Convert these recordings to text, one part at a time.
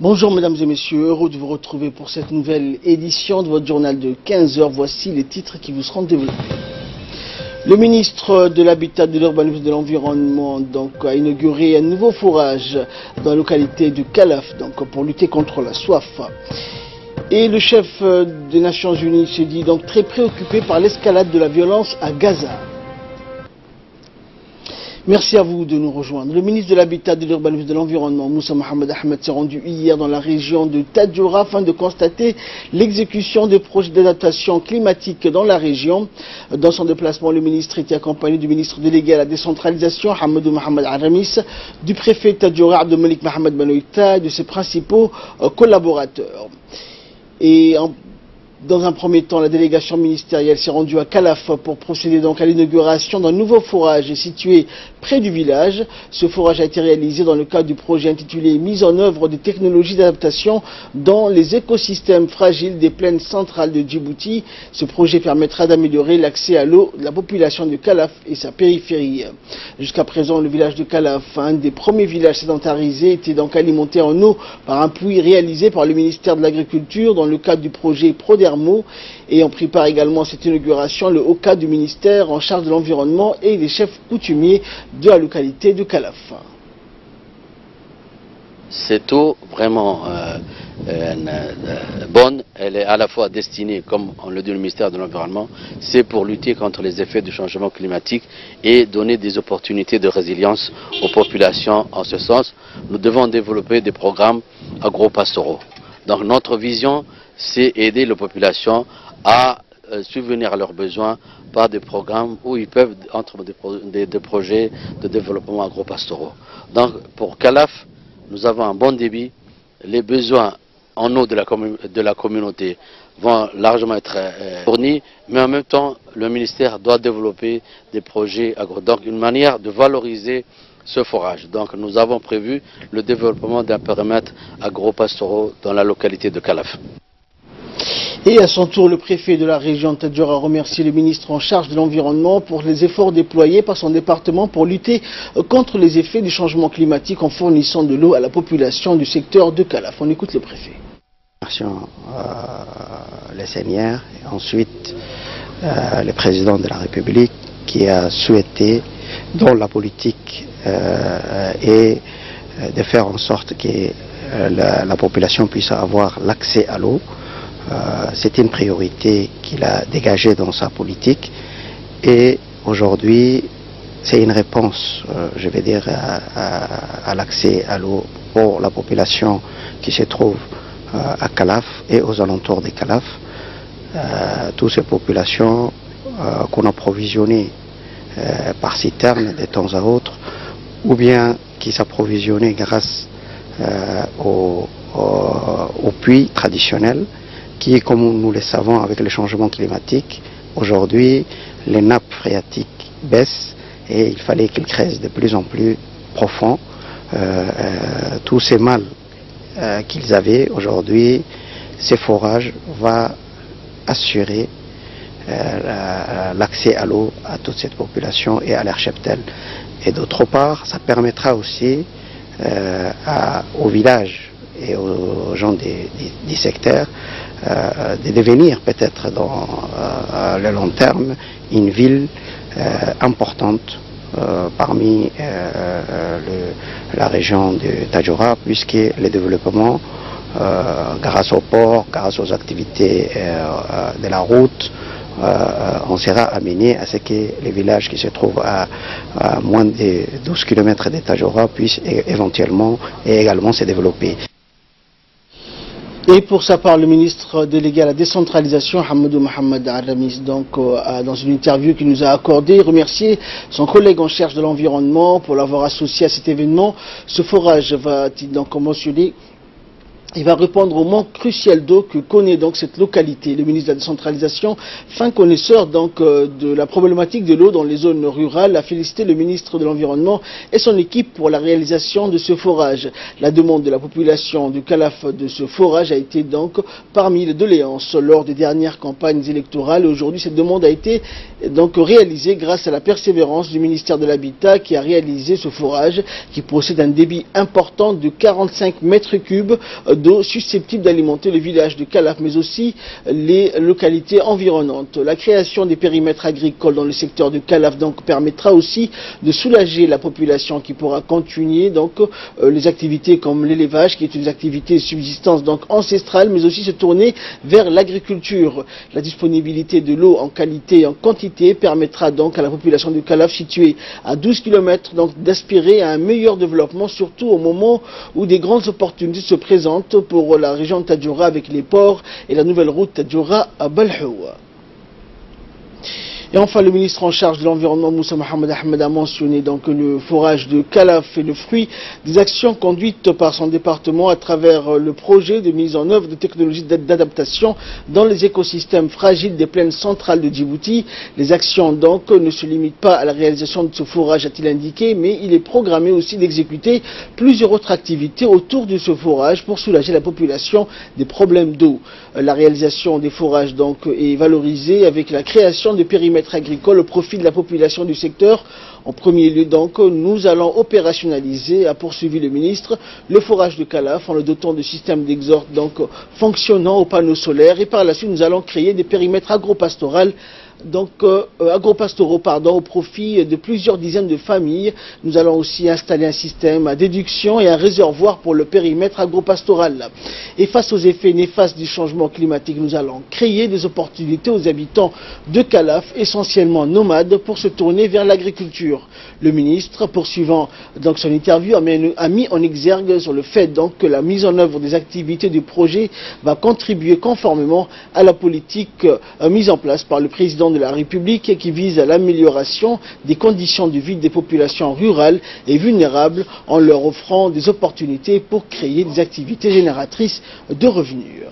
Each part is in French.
Bonjour mesdames et messieurs, heureux de vous retrouver pour cette nouvelle édition de votre journal de 15 heures. Voici les titres qui vous seront développés. Le ministre de l'Habitat, de l'Urbanisme et de l'Environnement a inauguré un nouveau forage dans la localité de Kalaf pour lutter contre la soif. Et le chef des Nations Unies se dit donc très préoccupé par l'escalade de la violence à Gaza. Merci à vous de nous rejoindre. Le ministre de l'Habitat, de l'Urbanisme et de l'Environnement, Moussa Mohamed Ahmed, s'est rendu hier dans la région de Tadjoura afin de constater l'exécution des projets d'adaptation climatique dans la région. Dans son déplacement, le ministre était accompagné du ministre délégué à la décentralisation, Hamadou Mohamed Aramis, du préfet Tadjoura, Abdelmalik Mohamed Banoïta, et de ses principaux collaborateurs. Dans un premier temps, la délégation ministérielle s'est rendue à Kalaf pour procéder donc à l'inauguration d'un nouveau forage situé près du village. Ce forage a été réalisé dans le cadre du projet intitulé Mise en œuvre des technologies d'adaptation dans les écosystèmes fragiles des plaines centrales de Djibouti. Ce projet permettra d'améliorer l'accès à l'eau de la population de Kalaf et sa périphérie. Jusqu'à présent, le village de Kalaf, un des premiers villages sédentarisés, était donc alimenté en eau par un puits réalisé par le ministère de l'Agriculture dans le cadre du projet Prodermo. Et ont pris part également à cette inauguration le haut cadre du ministère en charge de l'environnement et les chefs coutumiers de la localité de Kalaf. Cette eau vraiment bonne, elle est à la fois destinée, comme on le dit le ministère de l'Environnement, c'est pour lutter contre les effets du changement climatique et donner des opportunités de résilience aux populations. En ce sens, nous devons développer des programmes agro-pastoraux. Donc notre vision, c'est aider les populations à subvenir à leurs besoins par des programmes où ils peuvent entre des projets de développement agro-pastoraux. Donc pour Kalaf, nous avons un bon débit. Les besoins en eau de la communauté vont largement être fournis, mais en même temps, le ministère doit développer des projets agro. Donc une manière de valoriser ce forage. Donc nous avons prévu le développement d'un périmètre agro-pastoraux dans la localité de Kalaf. Et à son tour, le préfet de la région de Tadjoura a remercié le ministre en charge de l'environnement pour les efforts déployés par son département pour lutter contre les effets du changement climatique en fournissant de l'eau à la population du secteur de Kalaf. On écoute le préfet. Merci les seigneurs et ensuite le président de la République qui a souhaité dans la politique et de faire en sorte que la population puisse avoir l'accès à l'eau. C'est une priorité qu'il a dégagée dans sa politique et aujourd'hui c'est une réponse, je vais dire, à l'accès à l'eau pour la population qui se trouve à Kalaf et aux alentours de Kalaf. Toutes ces populations qu'on a provisionnées par citerne de temps à autre ou bien qui s'approvisionnaient grâce au puits traditionnel qui, comme nous le savons avec le changement climatique, aujourd'hui les nappes phréatiques baissent et il fallait qu'ils creusent de plus en plus profond. Tous ces mâles qu'ils avaient aujourd'hui, ces forages vont assurer l'accès à l'eau à toute cette population et à leur cheptel. Et d'autre part, ça permettra aussi aux villages et aux gens des secteurs de devenir peut-être dans le long terme une ville importante parmi la région de Tadjoura, puisque le développement grâce au port, grâce aux activités de la route, on sera amené à ce que les villages qui se trouvent à moins de 12 km de Tadjoura puissent éventuellement et également se développer. Et pour sa part, le ministre délégué à la décentralisation, Hamadou Mohamed Aramis, dans une interview qu'il nous a accordée, remercié son collègue en charge de l'environnement pour l'avoir associé à cet événement. Ce forage va donc mentionner Il va répondre au manque crucial d'eau que connaît donc cette localité. Le ministre de la décentralisation, fin connaisseur donc de la problématique de l'eau dans les zones rurales, a félicité le ministre de l'Environnement et son équipe pour la réalisation de ce forage. La demande de la population du Kalaf de ce forage a été donc parmi les doléances lors des dernières campagnes électorales. Aujourd'hui, cette demande a été donc réalisée grâce à la persévérance du ministère de l'Habitat qui a réalisé ce forage qui possède un débit important de 45 mètres cubes d'eau susceptible d'alimenter le village de Kalaf, mais aussi les localités environnantes. La création des périmètres agricoles dans le secteur de Kalaf donc permettra aussi de soulager la population qui pourra continuer donc les activités comme l'élevage, qui est une activité de subsistance donc ancestrale, mais aussi se tourner vers l'agriculture. La disponibilité de l'eau en qualité et en quantité permettra donc à la population de Kalaf située à 12 km donc d'aspirer à un meilleur développement, surtout au moment où des grandes opportunités se présentent pour la région de Tadjoura avec les ports et la nouvelle route Tadjoura à Balhoua. Et enfin, le ministre en charge de l'environnement, Moussa Mohamed Ahmed, a mentionné donc le forage de Kalaf est le fruit des actions conduites par son département à travers le projet de mise en œuvre de technologies d'adaptation dans les écosystèmes fragiles des plaines centrales de Djibouti. Les actions donc ne se limitent pas à la réalisation de ce forage, a-t-il indiqué, mais il est programmé aussi d'exécuter plusieurs autres activités autour de ce forage pour soulager la population des problèmes d'eau. La réalisation des forages donc est valorisée avec la création de périmètres agricole au profit de la population du secteur. En premier lieu, donc, nous allons opérationnaliser, a poursuivi le ministre, le forage de Kalaf en le dotant de systèmes d'exhort donc fonctionnant aux panneaux solaires, et par la suite nous allons créer des périmètres agropastoraux au profit de plusieurs dizaines de familles. Nous allons aussi installer un système à déduction et un réservoir pour le périmètre agropastoral. Et face aux effets néfastes du changement climatique, nous allons créer des opportunités aux habitants de Kalaf, essentiellement nomades, pour se tourner vers l'agriculture. Le ministre, poursuivant donc son interview, a mis en exergue sur le fait donc que la mise en œuvre des activités du projet va contribuer conformément à la politique mise en place par le président de la République qui vise à l'amélioration des conditions de vie des populations rurales et vulnérables en leur offrant des opportunités pour créer des activités génératrices de revenus.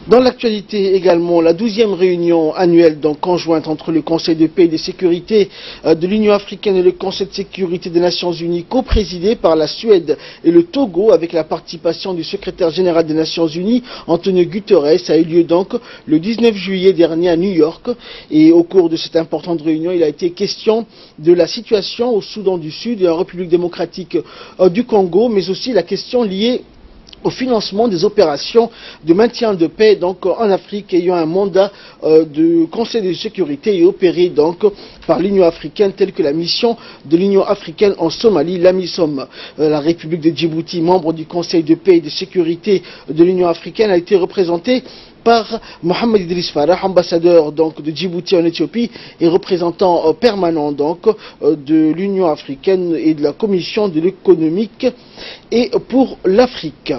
Dans l'actualité également, la 12e réunion annuelle donc conjointe entre le Conseil de paix et de sécurité de l'Union africaine et le Conseil de sécurité des Nations unies, co-présidée par la Suède et le Togo avec la participation du secrétaire général des Nations unies, Antonio Guterres, a eu lieu donc le 19 juillet dernier à New York. Et au cours de cette importante réunion, il a été question de la situation au Soudan du Sud et en République démocratique du Congo, mais aussi la question liée au financement des opérations de maintien de paix donc en Afrique ayant un mandat de Conseil de sécurité et opéré donc par l'Union africaine, telle que la mission de l'Union africaine en Somalie, l'AMISOM. La République de Djibouti, membre du Conseil de paix et de sécurité de l'Union africaine, a été représentée par Mohamed Idriss Farah, ambassadeur donc de Djibouti en Éthiopie et représentant permanent donc de l'Union africaine et de la Commission de l'économique et pour l'Afrique.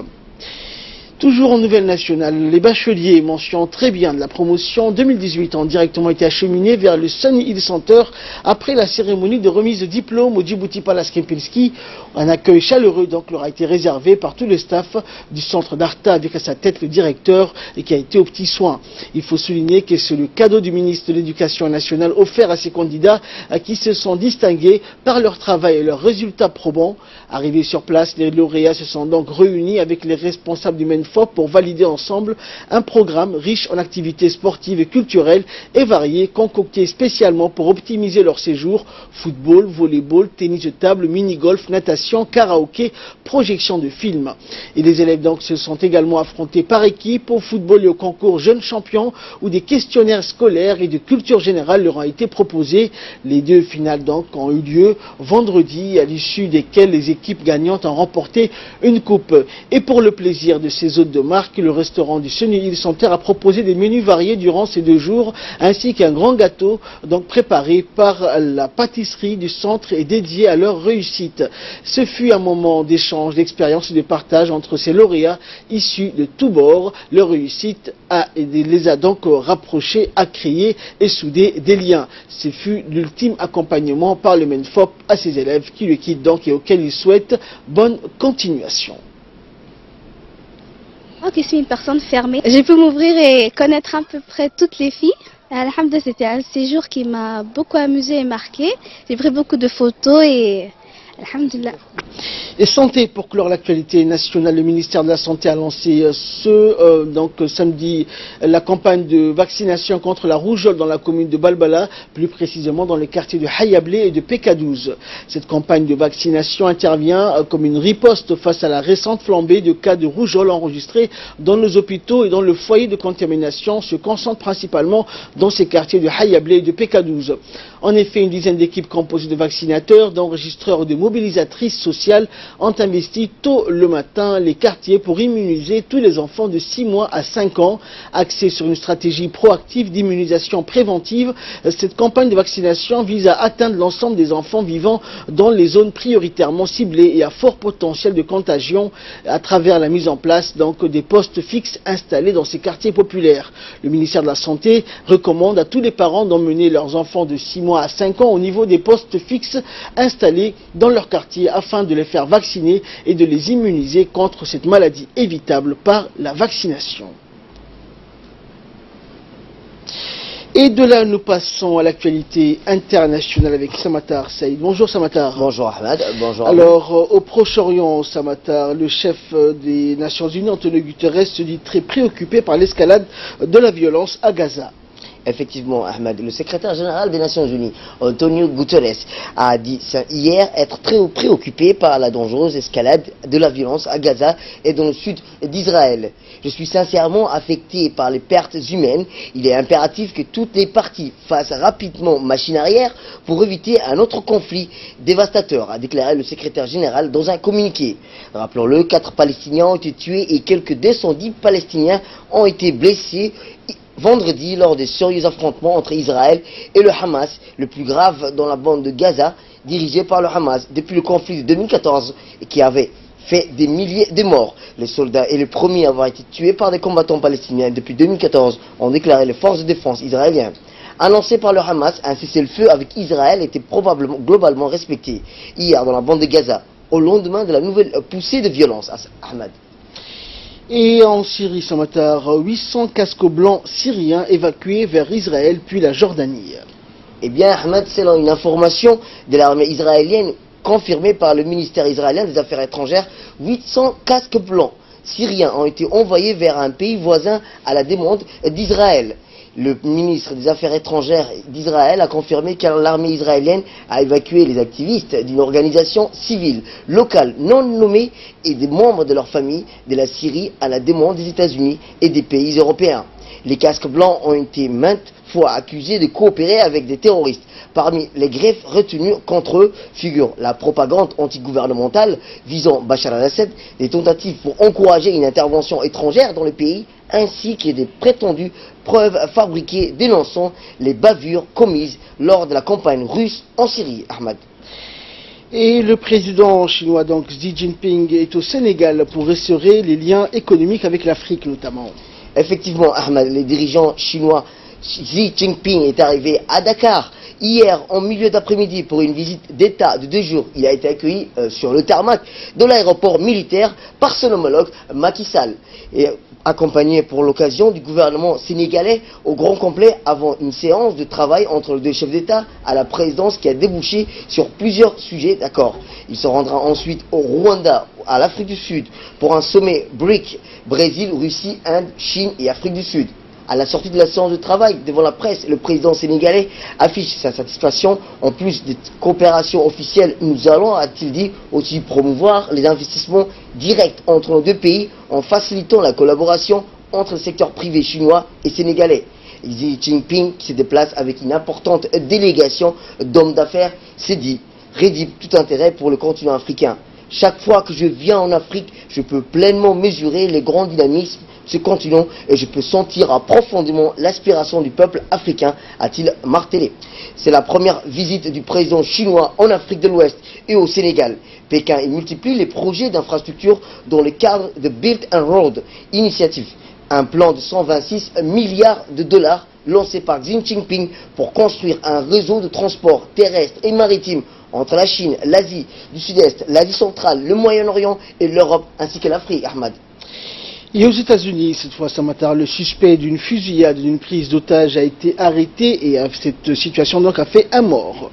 Toujours en nouvelle nationale, les bacheliers mentionnent très bien de la promotion 2018 ont directement été acheminés vers le Sunny Hill Center après la cérémonie de remise de diplôme au Djibouti Palace Kempinski. Un accueil chaleureux donc leur a été réservé par tout le staff du centre d'Arta avec à sa tête le directeur et qui a été aux petits soins. Il faut souligner que c'est le cadeau du ministre de l'Éducation nationale offert à ces candidats qui se sont distingués par leur travail et leurs résultats probants. Arrivés sur place, les lauréats se sont donc réunis avec les responsables du MENFOP pour valider ensemble un programme riche en activités sportives et culturelles et variées, concocté spécialement pour optimiser leur séjour: football, volleyball, tennis de table, mini-golf, natation, karaoké, projection de films. Et les élèves donc se sont également affrontés par équipe au football et au concours Jeunes Champions où des questionnaires scolaires et de culture générale leur ont été proposés. Les deux finales donc ont eu lieu vendredi, à l'issue desquelles les équipes gagnantes ont remporté une coupe. Et pour le plaisir de ces hôtes de marque, le restaurant du Sunny Hill Center a proposé des menus variés durant ces 2 jours, ainsi qu'un grand gâteau donc préparé par la pâtisserie du centre et dédié à leur réussite. Ce fut un moment d'échange, d'expérience et de partage entre ces lauréats issus de tous bords. Leur réussite les a donc rapprochés, a créé et soudé des liens. Ce fut l'ultime accompagnement par le MENFOP à ses élèves qui le quittent donc et auxquels il souhaite bonne continuation. Ok, je suis une personne fermée. J'ai pu m'ouvrir et connaître à peu près toutes les filles. Alhamdoulilah, c'était un séjour qui m'a beaucoup amusé et marqué. J'ai pris beaucoup de photos et alhamdoulilah. Et santé, pour clore l'actualité nationale, le ministère de la Santé a lancé samedi la campagne de vaccination contre la rougeole dans la commune de Balbala, plus précisément dans les quartiers de Hayablé et de PK12. Cette campagne de vaccination intervient comme une riposte face à la récente flambée de cas de rougeole enregistrés dans nos hôpitaux et dans le foyer de contamination se concentre principalement dans ces quartiers de Hayablé et de PK12. En effet, une dizaine d'équipes composées de vaccinateurs, d'enregistreurs et de mobilisatrices sociales ont investi tôt le matin les quartiers pour immuniser tous les enfants de 6 mois à 5 ans, axée sur une stratégie proactive d'immunisation préventive. Cette campagne de vaccination vise à atteindre l'ensemble des enfants vivant dans les zones prioritairement ciblées et à fort potentiel de contagion à travers la mise en place des postes fixes installés dans ces quartiers populaires. Le ministère de la Santé recommande à tous les parents d'emmener leurs enfants de 6 mois à 5 ans au niveau des postes fixes installés dans leur quartier afin de les faire vacciner et de les immuniser contre cette maladie évitable par la vaccination. Et de là, nous passons à l'actualité internationale avec Samatar Saïd. Bonjour Samatar. Bonjour Ahmed. Bonjour. Alors, au Proche-Orient, Samatar, le chef des Nations Unies, Antonio Guterres, se dit très préoccupé par l'escalade de la violence à Gaza. Effectivement, Ahmed, le secrétaire général des Nations Unies, Antonio Guterres, a dit hier être très préoccupé par la dangereuse escalade de la violence à Gaza et dans le sud d'Israël. Je suis sincèrement affecté par les pertes humaines. Il est impératif que toutes les parties fassent rapidement machine arrière pour éviter un autre conflit dévastateur, a déclaré le secrétaire général dans un communiqué. Rappelons-le, 4 Palestiniens ont été tués et quelques 210 Palestiniens ont été blessés vendredi lors des sérieux affrontements entre Israël et le Hamas, le plus grave dans la bande de Gaza, dirigé par le Hamas depuis le conflit de 2014 et qui avait fait des milliers de morts. Les soldats et les premiers à avoir été tués par des combattants palestiniens depuis 2014 ont déclaré les forces de défense israéliennes. Annoncé par le Hamas, un cessez-le-feu avec Israël était probablement globalement respecté hier dans la bande de Gaza, au lendemain de la nouvelle poussée de violence. Ahmed. Et en Syrie, ce matin, 800 casques blancs syriens évacués vers Israël puis la Jordanie. Eh bien, Ahmed, selon une information de l'armée israélienne confirmée par le ministère israélien des Affaires étrangères, 800 casques blancs syriens ont été envoyés vers un pays voisin à la demande d'Israël. Le ministre des Affaires étrangères d'Israël a confirmé que l'armée israélienne a évacué les activistes d'une organisation civile locale non nommée et des membres de leur famille de la Syrie à la demande des États-Unis et des pays européens. Les casques blancs ont été maintes fois accusés de coopérer avec des terroristes. Parmi les greffes retenues contre eux figurent la propagande antigouvernementale visant Bachar al-Assad, des tentatives pour encourager une intervention étrangère dans le pays, ainsi que des prétendues preuves fabriquées dénonçant les bavures commises lors de la campagne russe en Syrie. Ahmed. Et le président chinois, donc Xi Jinping, est au Sénégal pour restaurer les liens économiques avec l'Afrique notamment. Effectivement, Ahmed, les dirigeants chinois Xi Jinping est arrivé à Dakar hier en milieu d'après-midi pour une visite d'État de 2 jours. Il a été accueilli sur le tarmac de l'aéroport militaire par son homologue Macky Sall et accompagné pour l'occasion du gouvernement sénégalais au grand complet avant une séance de travail entre les 2 chefs d'État à la présidence qui a débouché sur plusieurs sujets d'accord. Il se rendra ensuite au Rwanda, à l'Afrique du Sud pour un sommet BRIC, Brésil, Russie, Inde, Chine et Afrique du Sud. À la sortie de la séance de travail, devant la presse, le président sénégalais affiche sa satisfaction. En plus des coopérations officielles, nous allons, a-t-il dit, aussi promouvoir les investissements directs entre nos 2 pays en facilitant la collaboration entre le secteur privé chinois et sénégalais. Xi Jinping, qui se déplace avec une importante délégation d'hommes d'affaires, s'est dit rédhibe tout intérêt pour le continent africain. Chaque fois que je viens en Afrique, je peux pleinement mesurer les grands dynamismes de ce continent et je peux sentir profondément l'aspiration du peuple africain, a-t-il martelé. C'est la première visite du président chinois en Afrique de l'Ouest et au Sénégal. Pékin multiplie les projets d'infrastructure dans le cadre de Belt and Road Initiative, un plan de 126 milliards de dollars lancé par Xi Jinping pour construire un réseau de transport terrestre et maritime entre la Chine, l'Asie du Sud-Est, l'Asie centrale, le Moyen-Orient et l'Europe ainsi que l'Afrique. Ahmad. Et aux États-Unis, cette fois, Samatar, le suspect d'une fusillade, d'une prise d'otage a été arrêté et cette situation donc a fait un mort.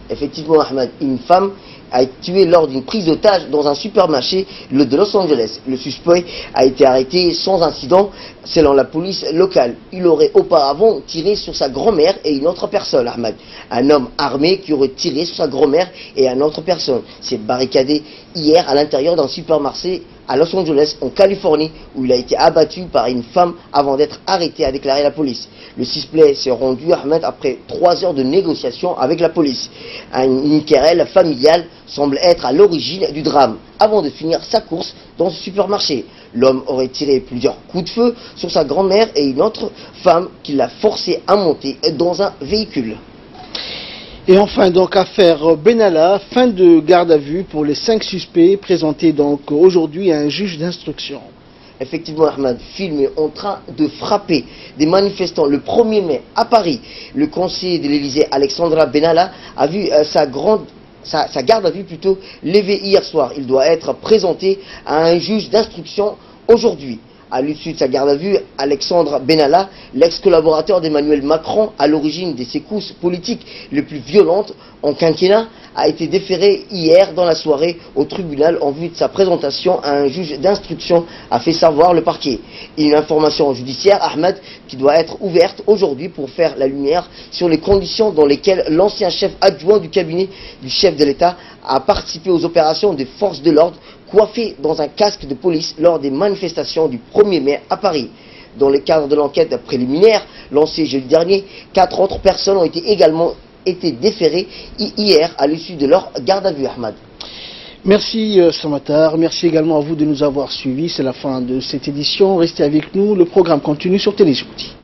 Effectivement, Ahmed, une femme a été tuée lors d'une prise d'otage dans un supermarché de Los Angeles. Le suspect a été arrêté sans incident selon la police locale. Il aurait auparavant tiré sur sa grand-mère et une autre personne, Ahmed. Un homme armé qui aurait tiré sur sa grand-mère et une autre personne. S'est barricadé hier à l'intérieur d'un supermarché à Los Angeles, en Californie, où il a été abattu par une femme avant d'être arrêté, a déclaré la police. Le suspect s'est rendu, Ahmed, après 3 heures de négociation avec la police. Une querelle familiale semble être à l'origine du drame, avant de finir sa course dans ce supermarché. L'homme aurait tiré plusieurs coups de feu sur sa grand-mère et une autre femme qui l'a forcé à monter dans un véhicule. Et enfin, donc, affaire Benalla, fin de garde à vue pour les 5 suspects présentés donc aujourd'hui à un juge d'instruction. Effectivement, Ahmed, film est en train de frapper des manifestants le 1er mai à Paris. Le conseiller de l'Élysée, Alexandra Benalla, a vu sa garde à vue plutôt levée hier soir. Il doit être présenté à un juge d'instruction aujourd'hui. À l'issue de sa garde à vue, Alexandre Benalla, l'ex-collaborateur d'Emmanuel Macron, à l'origine des secousses politiques les plus violentes en quinquennat, a été déféré hier dans la soirée au tribunal en vue de sa présentation à un juge d'instruction, a fait savoir le parquet. Une information judiciaire, Ahmed, qui doit être ouverte aujourd'hui pour faire la lumière sur les conditions dans lesquelles l'ancien chef adjoint du cabinet du chef de l'État a participé aux opérations des forces de l'ordre, coiffé dans un casque de police lors des manifestations du 1er mai à Paris. Dans le cadre de l'enquête préliminaire lancée jeudi dernier, 4 autres personnes ont également été déférées hier à l'issue de leur garde à vue, Ahmad. Merci Samatar, merci également à vous de nous avoir suivis. C'est la fin de cette édition. Restez avec nous, le programme continue sur Téléjournée.